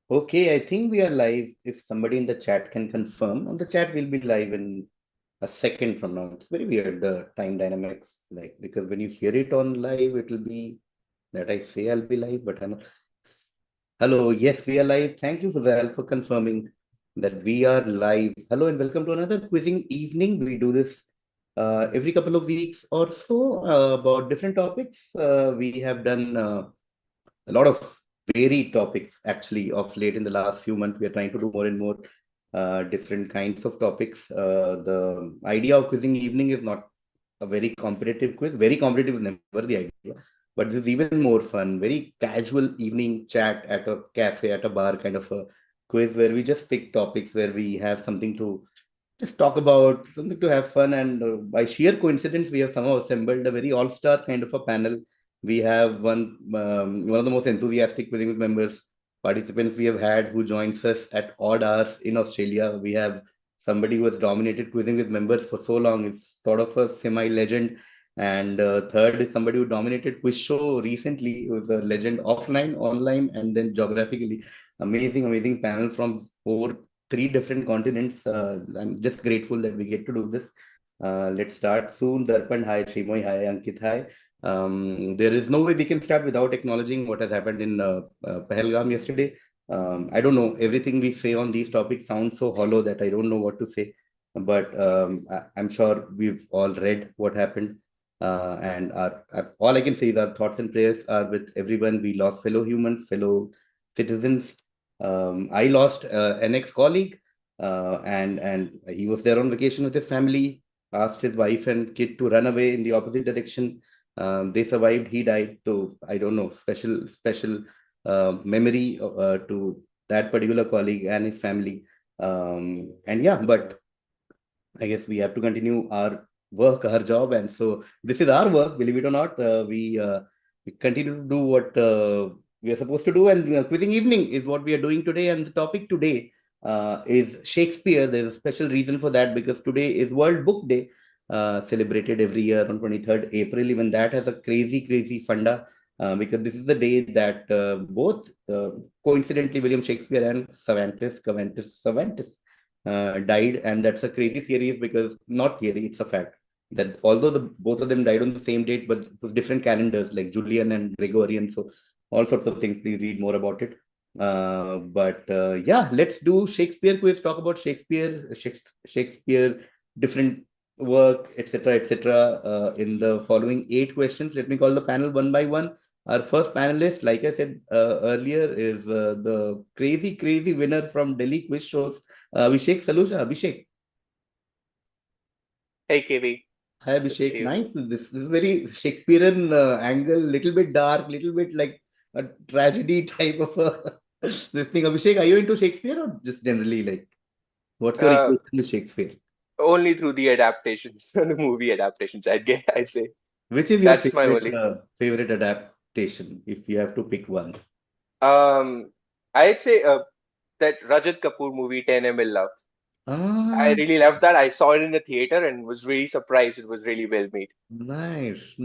Okay, I think we are live. If somebody in the chat can confirm, on the chat we'll be live in a second from now. It's very weird, the time dynamics, like because when you hear it on live, it will be that I say I'll be live, but I'm not. Hello, yes, we are live. Thank you, Fazal, for confirming that we are live. Hello and welcome to another quizzing evening. We do this every couple of weeks or so about different topics. We have done a lot of varied topics actually of late in the last few months. We are trying to do more and more different kinds of topics. The idea of quizzing evening is not a very competitive quiz. Very competitive is never the idea, but this is even more fun. Very casual evening chat at a cafe, at a bar kind of a quiz where we just pick topics where we have something to just talk about, something to have fun. And by sheer coincidence, we have somehow assembled a very all-star kind of a panel. We have one of the most enthusiastic quizzing members participants we have had who joins us at odd hours in Australia. We have somebody who has dominated quizzing with members for so long. It's sort of a semi-legend. And third is somebody who dominated quiz show recently, who is a legend offline, online, and then geographically. Amazing, amazing panel from three different continents. I'm just grateful that we get to do this. Let's start soon. Darpan, hi. Shrimoy, hi. Ankit, hi. There is no way we can start without acknowledging what has happened in Pahalgam yesterday. I don't know. Everything we say on these topics sounds so hollow that I don't know what to say. But I'm sure we've all read what happened. And all I can say is our thoughts and prayers are with everyone. We lost fellow humans, fellow citizens. I lost an ex-colleague, and he was there on vacation with his family. Asked his wife and kid to run away in the opposite direction. They survived. He died. So I don't know. Special memory to that particular colleague and his family. And yeah, but I guess we have to continue our work, our job, and so this is our work. Believe it or not, we continue to do what we are supposed to do, and quizzing evening is what we are doing today. And the topic today is Shakespeare. There's a special reason for that because today is World Book Day, celebrated every year on 23rd April. Even that has a crazy funda. Because this is the day that both coincidentally William Shakespeare and Cervantes died, and that's a crazy theory because not theory, it's a fact that although both of them died on the same date, but it was different calendars like Julian and Gregorian. So all sorts of things. Please read more about it. But yeah, let's do Shakespeare quiz. Talk about Shakespeare, different work, etc. In the following 8 questions, let me call the panel one by one. Our first panelist, like I said earlier, is the crazy winner from Delhi quiz shows, Abhishek Salusha. Abhishek. Hey, KV. Hi, Good to Abhishek. see you. Nice. This is very Shakespearean angle, little bit dark, little bit like a tragedy type of a this thing. Abhishek, are you into Shakespeare or just generally like what's your Uh, equation to Shakespeare? Only through the adaptations, the movie adaptations, I'd say. Which is your That's my only. favorite adaptation if you have to pick one? Um, I'd say that Rajat Kapoor movie, 10 ML Love. I Ah, really loved that. I saw it in the theater and was really surprised. It was really well made. nice.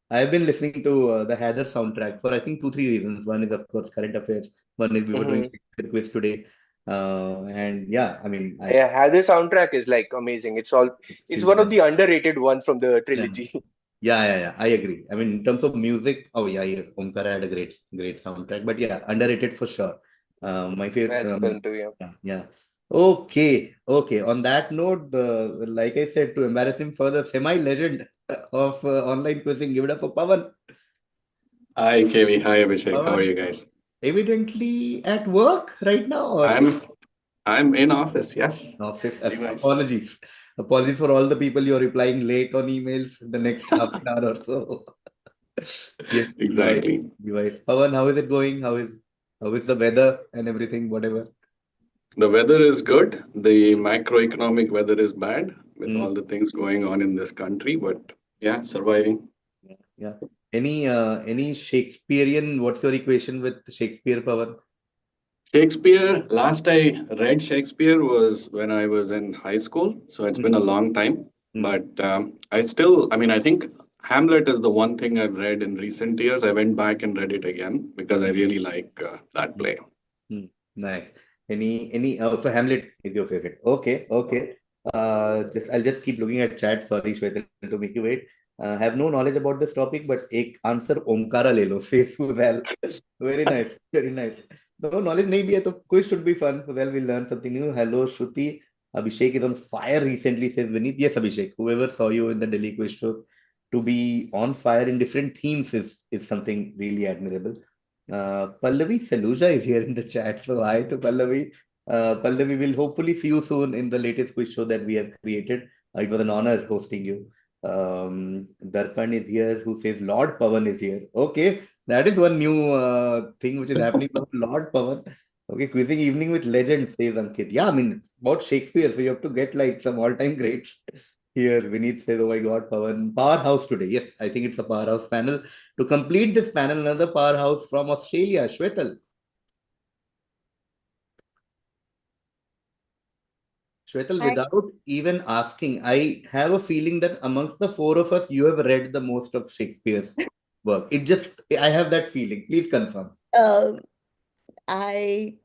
I've been listening to the Heather soundtrack for I think 2, 3 reasons. One is of course current affairs. One is we were doing Hmm. Shakespeare quiz today, and yeah, I mean I Yeah, the soundtrack is like amazing. It's one of the underrated ones from the yeah. trilogy. Yeah. I agree. I mean, in terms of music, oh yeah, Omkara had a great soundtrack. But yeah, underrated for sure. My favorite. As a film too, yeah. Yeah. Okay. On that note, like I said, to embarrass him further, semi-legend of online quizzing. Give it up for Pavan. Hi, KV. Hi, Abhishek. How are Pavan, you guys? evidently at work right now, or I'm I'm in office. Yes. office. Very nice. Apologies for all the people you're replying late on emails the next half an hour or so. Yes, Exactly. device. Pavan, how is it going? How is the weather and everything, whatever? The weather is good. The macroeconomic weather is bad with Mm, all the things going on in this country, but yeah, surviving. yeah. Any Shakespearean, what's your equation with Shakespeare, Pavan? Shakespeare, last I read Shakespeare was when I was in high school, so it's been a Mm, long time. mm, But I still, I mean, I think Hamlet is the one thing I've read in recent years. I went back and read it again because I really like that play. Nice. So Hamlet is your favorite. Okay, okay. I'll just keep looking at chat. Sorry, Shvetal, to make you wait. Have no knowledge about this topic, but एक answer Omkara ले लो, says Fuzel. Very nice, very nice. No knowledge नहीं भी है तो quiz should be fun. Fuzel will learn something new. Hello, Shruti. Abhishek is on fire recently, says Vineet. Yes, Abhishek. Whoever saw you in the Delhi quiz show, to be on fire in different themes is something really admirable. Pallavi Saluja is here in the chat. So hi to Pallavi. Pallavi will hopefully see you soon in the latest quiz show that we have created. It was an honor hosting you. Darpan is here who says Lord Pavan is here. Okay, that is one new thing which is happening. Lord Pavan. Okay, quizzing evening with legend, says Ankit. Yeah, I mean, about Shakespeare. So you have to get like some all-time greats. Here, Vineet says, oh my God, Pavan. Powerhouse today. Yes, I think it's a powerhouse panel. To complete this panel, another powerhouse from Australia, Shvetal. Shvetal, without even asking, I have a feeling that amongst the four of us, you have read the most of Shakespeare's work. I have that feeling. Please confirm. I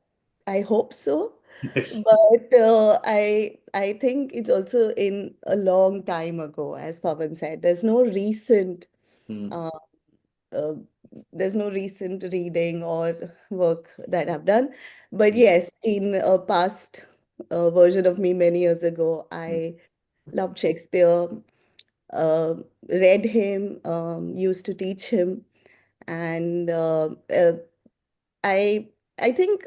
hope so. But I think it's also in a long time ago, as Pavan said. Uh, uh, there's no recent reading or work that I've done. But yes, in a past version of me many years ago, I loved Shakespeare, read him, used to teach him, and I I think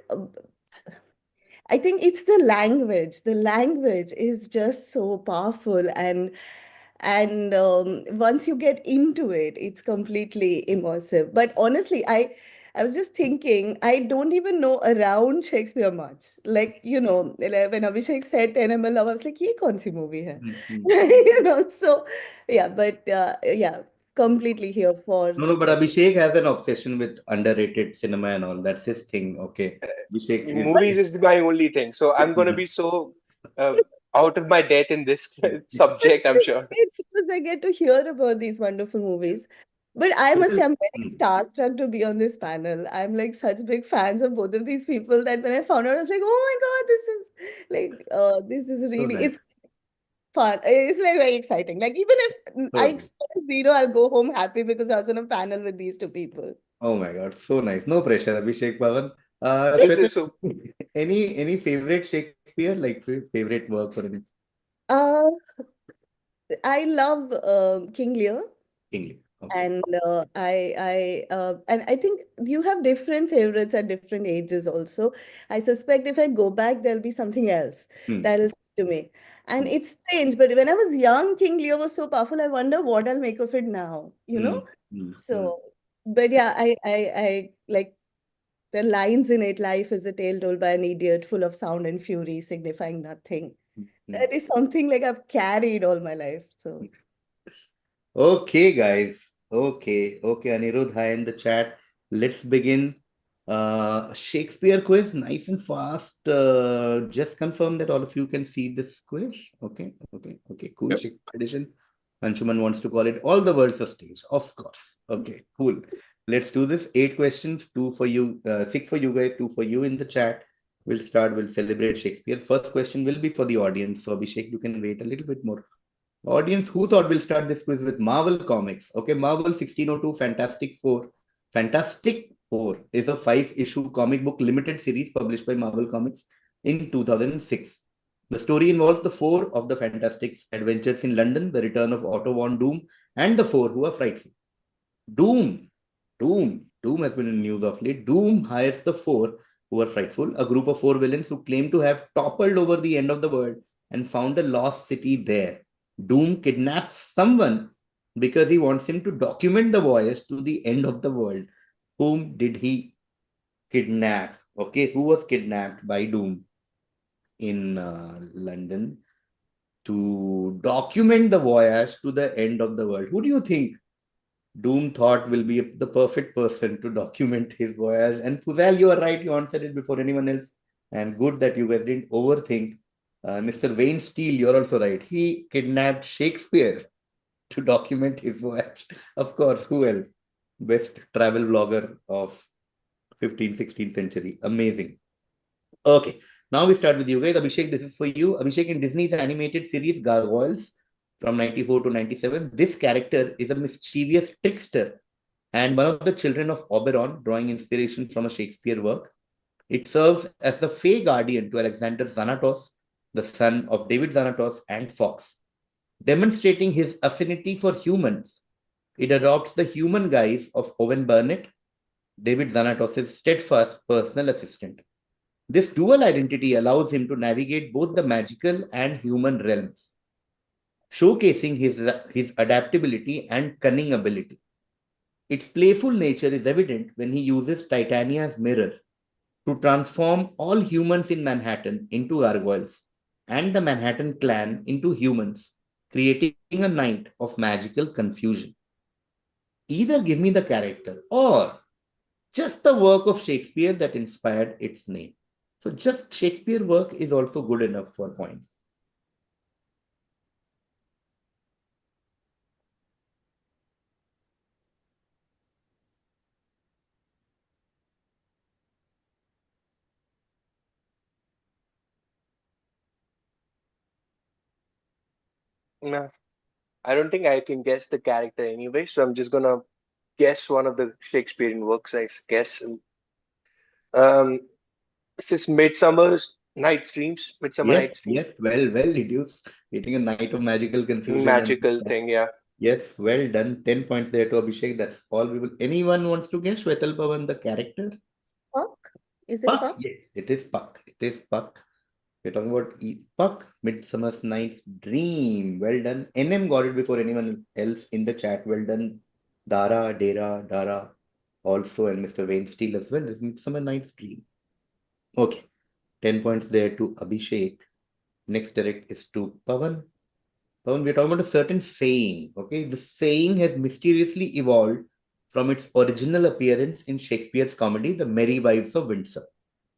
I think it's the language. The language is just so powerful, and once you get into it, it's completely immersive. But honestly, I was just thinking, I don't even know around Shakespeare much. Like, like when Abhishek said 10 ml love, I was like, ye kaun si movie hai? So yeah, but yeah, completely here for No, the no, but quiz. Abhishek has an obsession with underrated cinema and all. That's his thing. Okay. Abhishek Movies is my only thing. So I'm going to be so uh, out of my depth in this But subject, I'm it's sure. great because I get to hear about these wonderful movies. But I must say, I'm very starstruck to be on this panel. I'm like such big fans of both of these people that when I found out, I was like, oh my God, this is so really, nice. it's fun. It's like very exciting. Like, even if So I nice. expect zero, I'll go home happy because I was on a panel with these two people. Oh my God, so nice. No pressure, Abhishek Pavan. This Shweta, is so. any favorite Shakespeare, like favorite work for any Uh, I love King Lear. English? Okay. And I think you have different favorites at different ages also. I suspect if I go back, there'll be something else Hmm. that'll stick to me. And it's strange, but when I was young, King Lear was so powerful. I wonder what I'll make of it now, you Hmm. know? Hmm. So, but yeah, I like the lines in it. Life is a tale told by an idiot, full of sound and fury, signifying nothing. Hmm. That is something like I've carried all my life. So. Okay, guys. Okay, Anirudh, hi in the chat. Let's begin. Shakespeare quiz, nice and fast. Just confirm that all of you can see this quiz. Okay, cool. Yep. Shakespeare edition. Anshuman wants to call it all the words of stage. Of course. Okay, cool. Let's do this. 8 questions, two for you, 6 for you guys, 2 for you in the chat. We'll celebrate Shakespeare. First question will be for the audience. So Abhishek, you can wait a little bit more. Audience, who thought we'll start this quiz with Marvel Comics? Okay, Marvel 1602 Fantastic Four. Fantastic Four is a 5-issue comic book limited series published by Marvel Comics in 2006. The story involves the four of the Fantastics' adventures in London, the return of Otto von Doom, and the four who are frightful. Doom has been in news of late. Doom hires the four who are frightful, a group of 4 villains who claim to have toppled over the end of the world and found a lost city there. Doom kidnaps someone because he wants him to document the voyage to the end of the world. Whom did he kidnap? Okay, who was kidnapped by Doom in London to document the voyage to the end of the world? Who do you think Doom thought will be the perfect person to document his voyage? And Fuzal, you are right. You answered it before anyone else. And good that you guys didn't overthink. Mr. Wayne Steele, you're also right. He kidnapped Shakespeare. to document his voyage. Of course, who else? Best travel vlogger of 15th, 16th century. Amazing. Okay, now we start with you guys. Abhishek, this is for you. Abhishek, in Disney's animated series Gargoyles from 94 to 97, this character is a mischievous trickster and one of the children of Oberon, drawing inspiration from a Shakespeare work. It serves as the Fey guardian to Alexander Xanatos, the son of David Xanatos and Fox. Demonstrating his affinity for humans, it adopts the human guise of Owen Burnett, David Xanatos' steadfast personal assistant. This dual identity allows him to navigate both the magical and human realms, showcasing his adaptability and cunning ability. Its playful nature is evident when he uses Titania's mirror to transform all humans in Manhattan into gargoyles and the Manhattan clan into humans, creating a night of magical confusion. Either give me the character or just the work of Shakespeare that inspired its name. So just Shakespeare work is also good enough for points. Nah, I don't think I can guess the character anyway, so I'm just gonna guess one of the Shakespearean works, I guess. Um, this is Midsummer Yes, Night's Dream, yes, well deduced. Getting a night of magical confusion and magical thing, yeah. yes, well done. 10 points there to Abhishek. That's all we will. Anyone wants to guess Shvetal Pavan, the character? Puck? Is it Puck. Puck? Yes, it is Puck. It is Puck. We're talking about Puck, Midsummer's Night's Dream. Well done. NM got it before anyone else in the chat. Well done. Dara, Dara, Dara also, and Mr. Wayne Steele as well. This is Midsummer Night's Dream. Okay. 10 points there to Abhishek. Next direct is to Pavan. Pavan, we're talking about a certain saying. Okay. The saying has mysteriously evolved from its original appearance in Shakespeare's comedy, The Merry Wives of Windsor.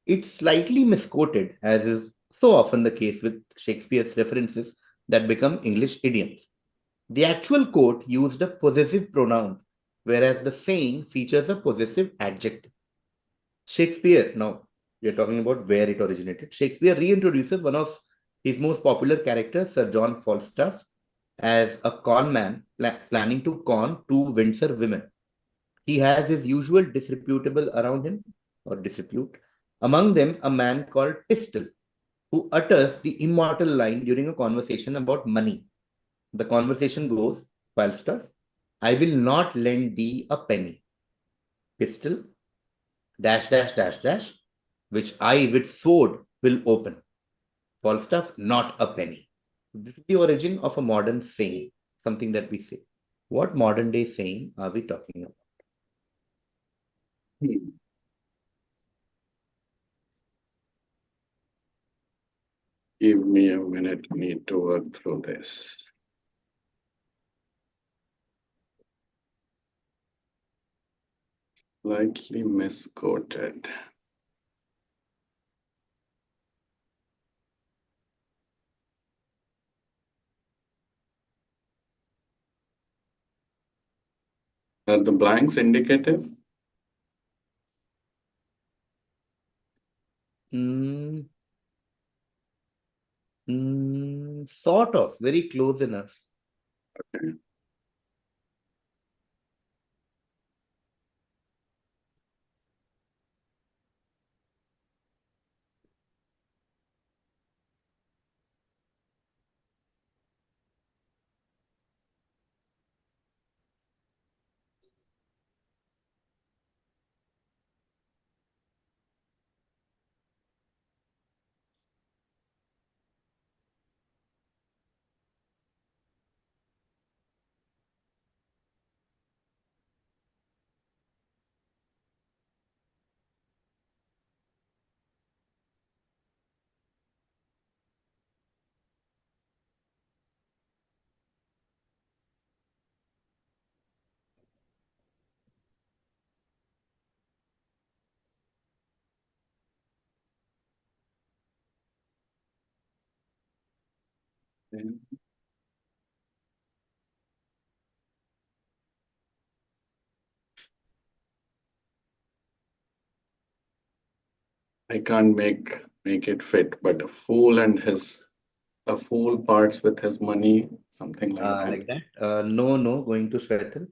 It's slightly misquoted, as is so often the case with Shakespeare's references that become English idioms. The actual quote used a possessive pronoun, whereas the saying features a possessive adjective. Shakespeare, now we are talking about where it originated. Shakespeare reintroduces one of his most popular characters, Sir John Falstaff, as a con man planning to con two Windsor women. He has his usual disreputable around him, or disrepute, among them a man called Pistol, who utters the immortal line during a conversation about money. The conversation goes, Falstaff, I will not lend thee a penny. Pistol, dash, dash, dash, dash, which I with sword will open. Falstaff, not a penny. This is the origin of a modern saying, something that we say. What modern day saying are we talking about? Hmm. Give me a minute. I need to work through this. Slightly misquoted. Are the blanks indicative? Sort of, very close enough. Okay. I can't make it fit, but a fool parts with his money, something like that. Like that. No, going to Shvetal.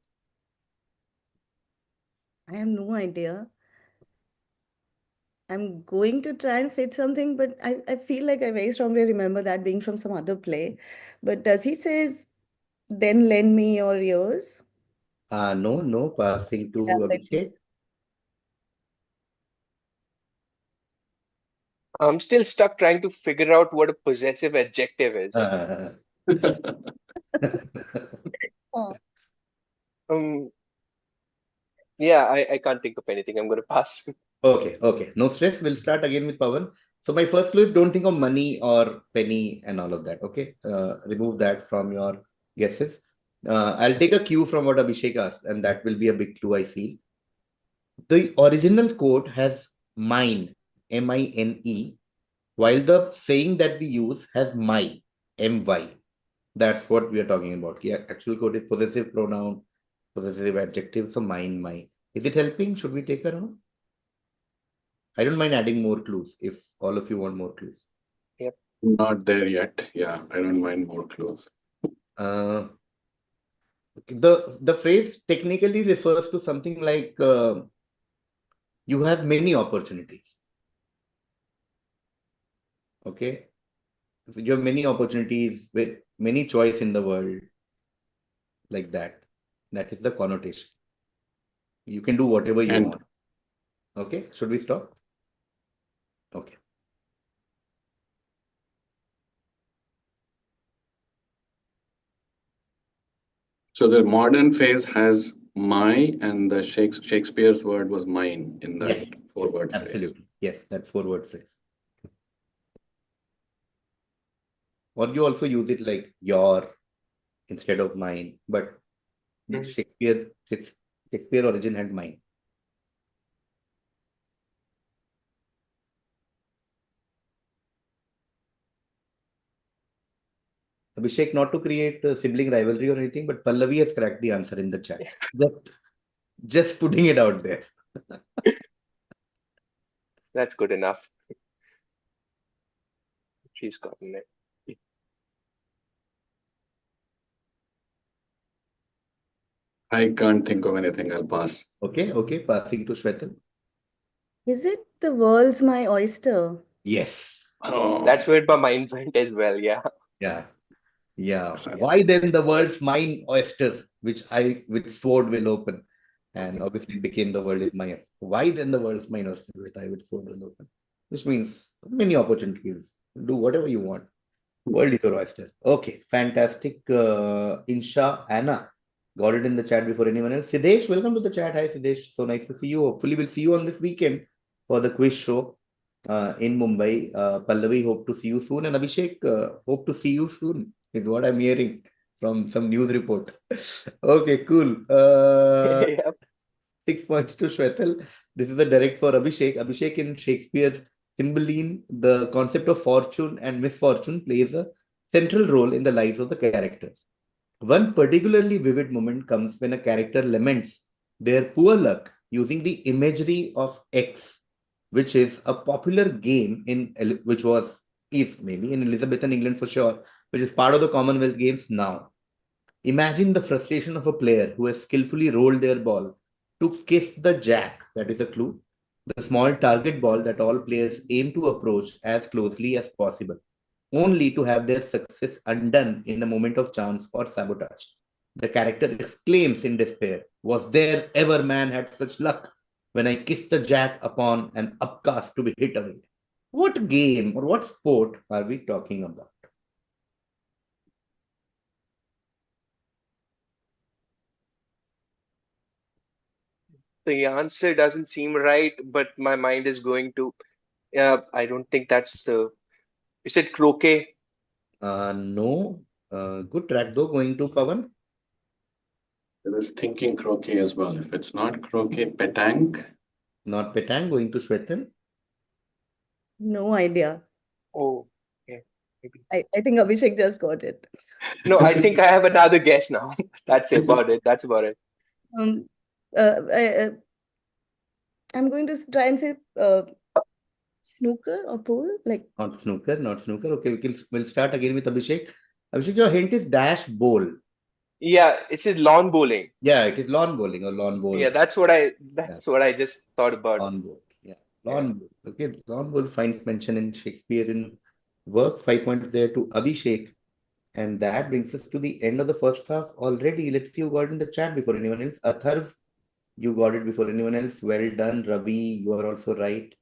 I have no idea. I'm going to try and fit something, but I feel like I very strongly remember that being from some other play. But does he say, then lend me your ears? No, passing to Yeah, Abhishek. I'm still stuck trying to figure out what a possessive adjective is. Uh, Oh, Um, yeah, I can't think of anything. I'm gonna pass. okay. No stress. We'll start again with Pavan. So my first clue is don't think of money or penny and all of that. Okay. Remove that from your guesses. I'll take a cue from what Abhishek asked, and that will be a big clue, I feel. The original quote has mine, M-I-N-E, while the saying that we use has my, M-Y. That's what we are talking about. Yeah, actual quote is possessive pronoun, possessive adjective, so mine, my. Is it helping? Should we take around? I don't mind adding more clues if all of you want more clues. Yep. Not there yet. Yeah, I don't mind more clues. Uh, the phrase technically refers to something like you have many opportunities. Okay, so you have many opportunities with many choice in the world, like that. That is the connotation. You can do whatever you And want. Okay, should we stop? Okay. so the modern phrase has my, and the Shakespeare's word was mine in that Yes, 4-word phrase. absolutely. Yes, that's 4-word phrase. Or you also use it like your instead of mine, but Mhm. Shakespeare origin had mine. Abhishek, not to create a sibling rivalry or anything, but Pallavi has cracked the answer in the chat. Just putting it out there. That's good enough. She's gotten it. I can't think of anything. I'll pass. Okay, passing to Shvetal. is it the world's my oyster? Yes. Oh, That's where my mind went as well. Yeah. Yeah. Why Yes. then the world's mine oyster, which I with sword will open? And obviously it became the world is mine. Why then the world's mine oyster with I with sword will open? Which means many opportunities. Do whatever you want. World is your oyster. Okay, fantastic. Insha, Anna, got it in the chat before anyone else. Siddesh, welcome to the chat. Hi, Siddesh. So nice to see you. Hopefully, we'll see you on this weekend for the quiz show in Mumbai. Pallavi, hope to see you soon. And Abhishek, hope to see you soon, is what I'm hearing from some news report. Okay, cool. Yep. 6 points to Shvetal. This is a direct for Abhishek. Abhishek in Shakespeare's Cymbeline, the concept of fortune and misfortune plays a central role in the lives of the characters. One particularly vivid moment comes when a character laments their poor luck using the imagery of X, which is a popular game which was is maybe in Elizabethan England for sure, which is part of the Commonwealth Games now. Imagine the frustration of a player who has skillfully rolled their ball to kiss the jack, that is a clue, the small target ball that all players aim to approach as closely as possible, only to have their success undone in a moment of chance or sabotage. The character exclaims in despair, was there ever man had such luck when I kissed the jack upon an upcast to be hit away? What game or what sport are we talking about? The answer doesn't seem right, but my mind is going to. I don't think that's. Is it croquet? No. Good track though, going to Pavan. I was thinking croquet as well. If it's not croquet, petanque. Not Petang, going to Shwetal. No idea. Oh, okay. Maybe. I think Abhishek just got it. No, I think I have another guess now. That's about it. That's about it. Um, I'm going to try and say Snooker or pool? Like, Not snooker, not snooker. Okay, we'll start again with Abhishek. Abhishek, your hint is dash bowl. Yeah, it's just lawn bowling. Yeah, it is lawn bowling or lawn bowl. Yeah, Yeah, that's what I just thought about. lawn bowl. Yeah, Yeah. lawn bowl. Okay, lawn bowl finds mention in Shakespearean work. 5 points there to Abhishek. And that brings us to the end of the first half already. Let's see who got in the chat before anyone else. Atharv, you got it before anyone else. Well done. Ravi, you are also right.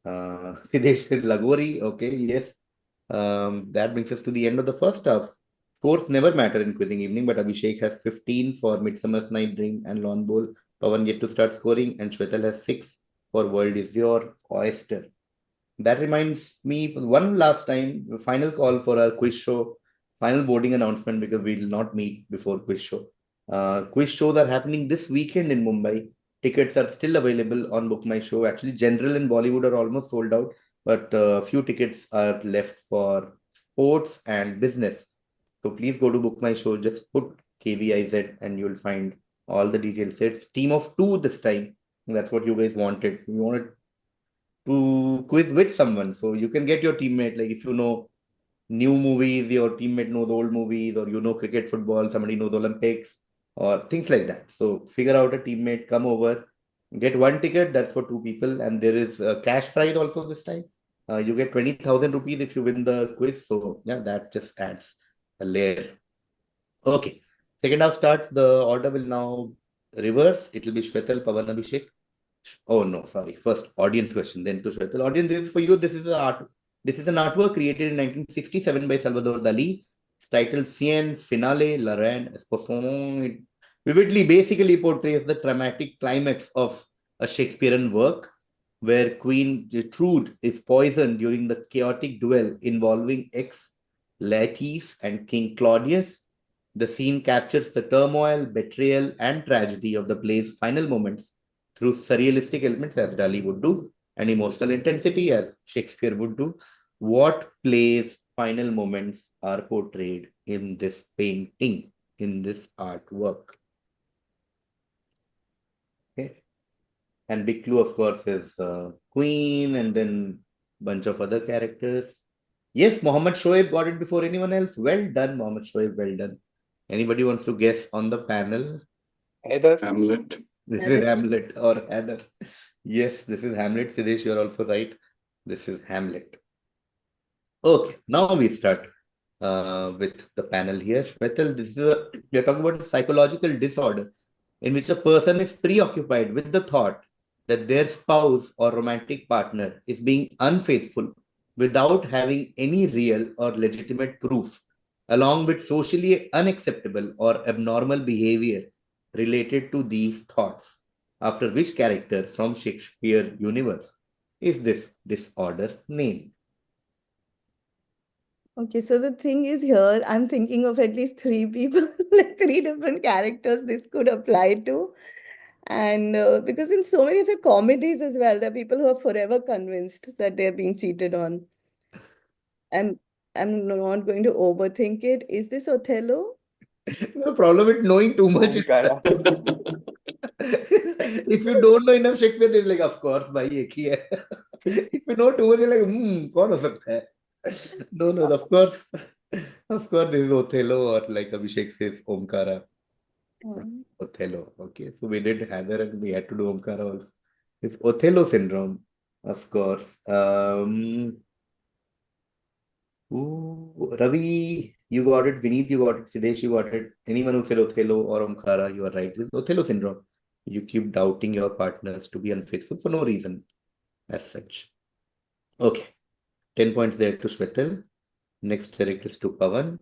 Siddhesh said Lagori. Okay, yes. That brings us to the end of the first half. Scores never matter in quizzing evening, but Abhishek has 15 for Midsummer's Night Dream and Lawn Bowl. Pavan yet to start scoring, and Shvetal has 6 for World is Your Oyster. That reminds me, one last time, final call for our quiz show, final boarding announcement, because we will not meet before quiz show. Quiz shows are happening this weekend in Mumbai. Tickets are still available on Book My Show. Actually, general and Bollywood are almost sold out, but a few tickets are left for sports and business. So please go to Book My Show. Just put KViz and you'll find all the details. It's team of 2 this time. That's what you guys wanted. You wanted to quiz with someone. So you can get your teammate, like if you know new movies, your teammate knows old movies, or you know cricket, football, somebody knows Olympics, or things like that. So figure out a teammate, come over, get 1 ticket, that's for 2 people. And there is a cash prize also this time. You get 20,000 rupees if you win the quiz. So yeah, that just adds a layer. Okay. Second half starts. The order will now reverse. It will be Shvetal, Pavan, Abhishek. Oh no, sorry. First audience question, then to Shvetal. Audience, this is for you. This is an artwork created in 1967 by Salvador Dali. It's titled Cien Finale La Reine Esposon. It vividly basically portrays the dramatic climax of a Shakespearean work where Queen Gertrude is poisoned during the chaotic duel involving ex-Laertes and King Claudius. The scene captures the turmoil, betrayal, and tragedy of the play's final moments through surrealistic elements, as Dali would do, and emotional intensity, as Shakespeare would do. What play's final moments are portrayed in this painting, in this artwork? Okay. And big clue, of course, is Queen, and then bunch of other characters. Yes, Mohammed Shoaib got it before anyone else. Well done, Mohammed Shoaib. Well done. Anybody wants to guess on the panel? Either. Hamlet. This is Hamlet or Heather. Yes, this is Hamlet. Siddesh, you're also right. This is Hamlet. Okay, now we start with the panel here. Shvetal, we are talking about a psychological disorder in which a person is preoccupied with the thought that their spouse or romantic partner is being unfaithful without having any real or legitimate proof, along with socially unacceptable or abnormal behavior related to these thoughts. After which character from Shakespeare universe is this disorder named? okay, so the thing is here, I'm thinking of at least 3 people, like 3 different characters this could apply to. And because in so many of the comedies as well, there are people who are forever convinced that they're being cheated on. I'm I'm not going to overthink it. Is this Othello? The problem with knowing too much is Omkara. if you don't know enough Shakespeare, they're like, of course, bhai, ek hi hai. If you know too much, you're like, kaun ho sakta hai? No, of course, this is Othello, or like Abhishek says, Omkara. Othello. Okay, so we did Heather and we had to do Omkara also. It's Othello syndrome, of course. Ravi, you got it. Vineet, you got it. Siddesh, you got it. Anyone who said Othello or Omkara, you are right. This is Othello syndrome. You keep doubting your partners to be unfaithful for no reason as such. Okay. 10 points there to Shvetal. Next direct is to Pavan.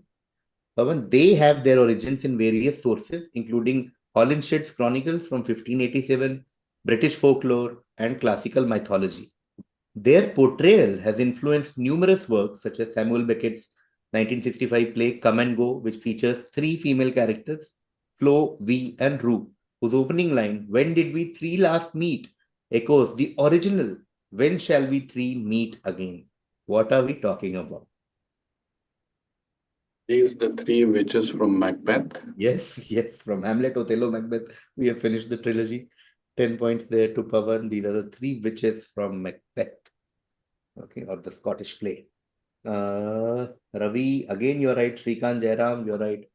Pavan, they have their origins in various sources, including Holinshed's Chronicles from 1587, British folklore, and classical mythology. Their portrayal has influenced numerous works such as Samuel Beckett's 1965 play Come and Go, which features 3 female characters, Flo, Vi, and Rue, whose opening line, "When did we 3 last meet?" echoes the original, "When shall we 3 meet again?" What are we talking about? These the 3 witches from Macbeth. Yes, from Hamlet, Othello, Macbeth. We have finished the trilogy. 10 points there to Pavan. These are the 3 witches from Macbeth. okay, or the Scottish play. Ravi, again, you're right. Shrikant, Jairam, you're right.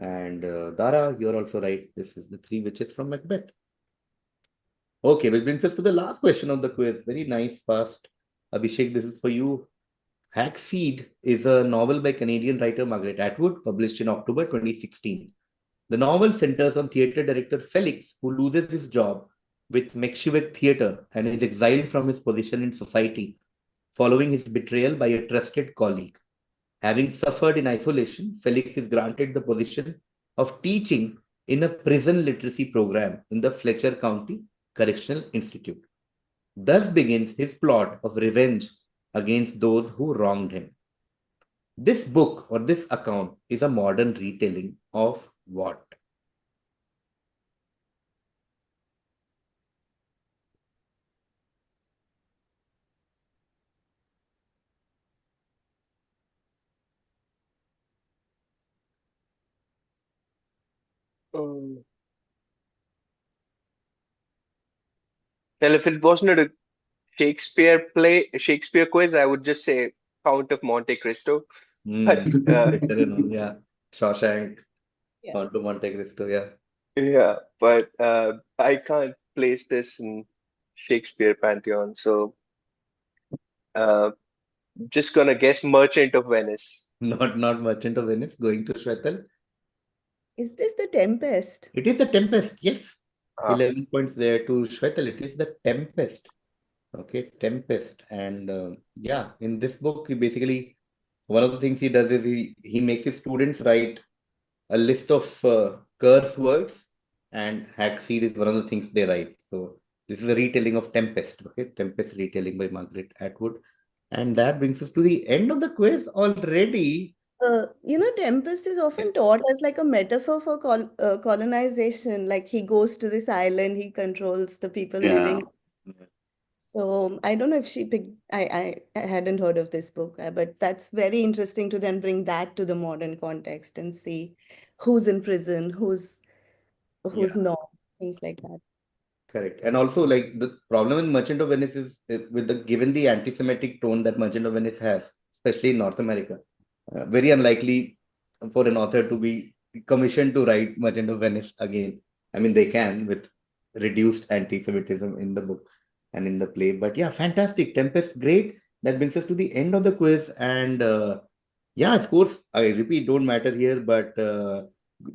And Dara, you're also right. This is the three witches from Macbeth. Okay, which brings us to the last question of the quiz. Very nice, fast. Abhishek, this is for you. Hackseed is a novel by Canadian writer Margaret Atwood, published in October 2016. The novel centers on theatre director Felix, who loses his job with Makeshift Theatre and is exiled from his position in society following his betrayal by a trusted colleague. Having suffered in isolation, Felix is granted the position of teaching in a prison literacy program in the Fletcher County Correctional Institute. Thus begins his plot of revenge against those who wronged him. This book or this account is a modern retelling of what? Well, if it wasn't a Shakespeare quiz, I would just say Count of Monte Cristo. But Yeah, Shawshank, Yeah. Count of Monte Cristo, yeah. yeah, but I can't place this in Shakespeare pantheon, so just gonna guess Merchant of Venice. Not Merchant of Venice, going to Shvetal. Is this The Tempest? It is the Tempest, yes. Ah. 11 points there to Shvetal. It is the Tempest. Okay, Tempest. And yeah, in this book, he basically, one of the things he does is he makes his students write a list of curse words, and Hackseed is one of the things they write. So this is a retelling of Tempest. Okay, Tempest retelling by Margaret Atwood. And that brings us to the end of the quiz already. Tempest is often taught as like a metaphor for colonization. Like he goes to this island, he controls the people living. So I don't know if she picked. I hadn't heard of this book, but that's very interesting to then bring that to the modern context and see who's in prison, who's not, things like that. Correct. And also, like, the problem in Merchant of Venice is with the given the anti-Semitic tone that Merchant of Venice has, especially in North America, very unlikely for an author to be commissioned to write Merchant of Venice again. I mean, they can with reduced anti-Semitism in the book and in the play. But yeah, fantastic. Tempest, great. That brings us to the end of the quiz. And yeah, scores, I repeat, don't matter here, but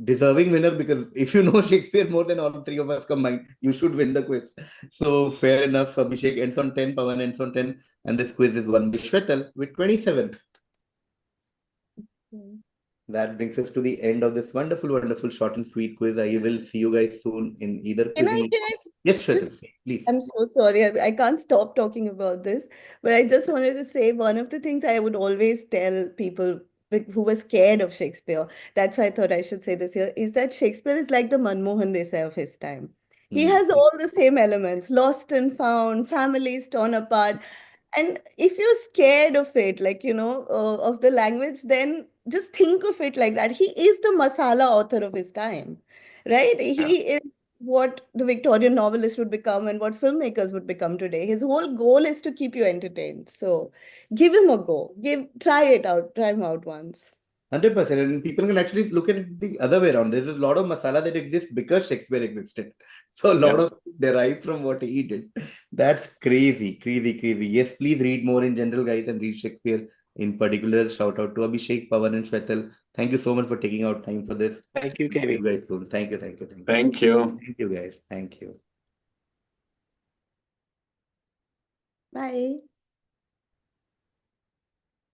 deserving winner, because if you know Shakespeare more than all three of us combined, you should win the quiz. So fair enough. Abhishek ends on 10, Pavan ends on 10, and this quiz is won by Shvetal with 27. That brings us to the end of this wonderful short and sweet quiz. I will see you guys soon in either quiz. Yes, Shvetal, please. I'm so sorry. I can't stop talking about this, but I just wanted to say one of the things I would always tell people who were scared of Shakespeare, that's why I thought I should say this here, is that Shakespeare is like the Manmohan Desai of his time. He has all the same elements, lost and found, families torn apart. And if you're scared of it, like, of the language, then just think of it like that. He is the masala author of his time, right? He is what the Victorian novelist would become and what filmmakers would become today. His whole goal is to keep you entertained. So give him a go. Try him out once. 100%. And people can actually look at it the other way around. There's a lot of masala that exists because Shakespeare existed. So a lot of derived from what he did. That's crazy. Yes, please read more in general, guys, and read Shakespeare in particular. Shout out to Abhishek, Pavan, and Shvetal. Thank you so much for taking out time for this. Thank you, KV. Thank you. Thank you. Thank you, guys. Thank you. Bye.